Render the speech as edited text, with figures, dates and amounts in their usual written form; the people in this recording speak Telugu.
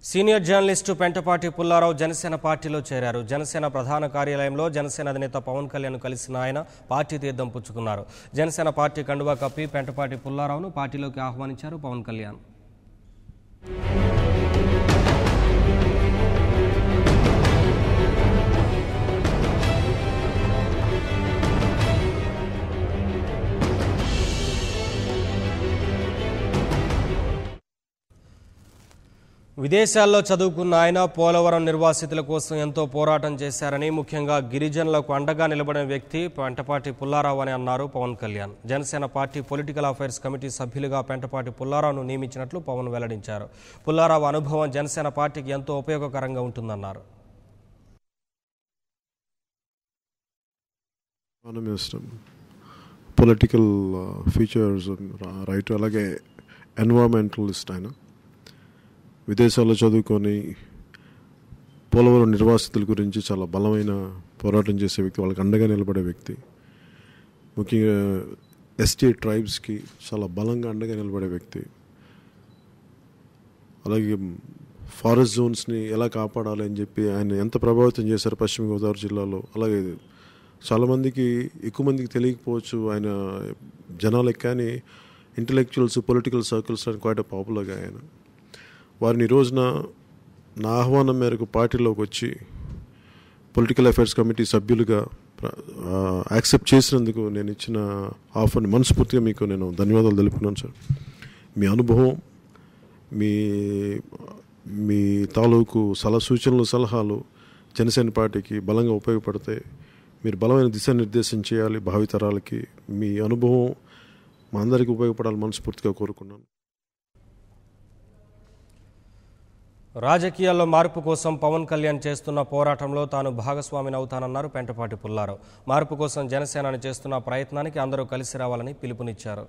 సీనియర్ జర్నలిస్టు పెంటపాటి పుల్లారావు జనసేన పార్టీలో చేరారు. జనసేన ప్రధాన కార్యాలయంలో జనసేన అధినేత పవన్ కళ్యాణ్ కలిసిన ఆయన పార్టీ తీర్థం పుచ్చుకున్నారు. జనసేన పార్టీ కండువా కప్పి పెంటపాటి పుల్లారావును పార్టీలోకి ఆహ్వానించారు పవన్ కళ్యాణ్. విదేశాల్లో చదువుకున్న ఆయన పోలవరం నిర్వాసితుల కోసం ఎంతో పోరాటం చేశారని, ముఖ్యంగా గిరిజనులకు అండగా నిలబడిన వ్యక్తి పెంటపాటి పుల్లారావు అని అన్నారు Pawan Kalyan. Janasena party political affairs committee సభ్యులుగా పెంటపాటి పుల్లారావును నియమించినట్లు పవన్ వెల్లడించారు. పుల్లారావు అనుభవం జనసేన పార్టీకి ఎంతో ఉపయోగకరంగా ఉంటుందన్నారు. పొలిటికల్ ఫీచర్స్ రైట్, అలాగే ఎన్వైరన్మెంటలిస్ట్ ఆయన. విదేశాల్లో చదువుకొని పోలవరం నిర్వాసితుల గురించి చాలా బలమైన పోరాటం చేసే వ్యక్తి, వాళ్ళకి అండగా నిలబడే వ్యక్తి. ముఖ్యంగా ఎస్టీ ట్రైబ్స్కి చాలా బలంగా అండగా నిలబడే వ్యక్తి. అలాగే ఫారెస్ట్ జోన్స్ని ఎలా కాపాడాలి అని చెప్పి ఆయన ఎంత ప్రభావితం చేశారు పశ్చిమ గోదావరి జిల్లాలో. అలాగే చాలామందికి, ఎక్కువ మందికి తెలియకపోవచ్చు ఆయన జనాలకి, కానీ ఇంటలెక్చువల్స్, పొలిటికల్ సర్కిల్స్ అని క్వైట్ పాపులర్గా ఆయన. వారిని ఈ రోజున నా ఆహ్వానం మేరకు పార్టీలోకి వచ్చి పొలిటికల్ అఫైర్స్ కమిటీ సభ్యులుగా యాక్సెప్ట్ చేసినందుకు నేను ఇచ్చిన ఆఫర్ని మనస్ఫూర్తిగా మీకు నేను ధన్యవాదాలు తెలుపుకున్నాను సార్. మీ అనుభవం, మీ తాలూకు సూచనలు, సలహాలు జనసేన పార్టీకి బలంగా ఉపయోగపడతాయి. మీరు బలమైన దిశానిర్దేశం చేయాలి భావితరాలకి. మీ అనుభవం మా అందరికీ ఉపయోగపడాలని మనస్ఫూర్తిగా కోరుకున్నాను. రాజకీయాల్లో మార్పు కోసం పవన్ కళ్యాణ్ చేస్తున్న పోరాటంలో తాను భాగస్వామిని అవుతానన్నారు పెంటపాటి పుల్లారావు. మార్పు కోసం జనసేన చేస్తున్న ప్రయత్నానికి అందరూ కలిసి రావాలని పిలుపునిచ్చారు.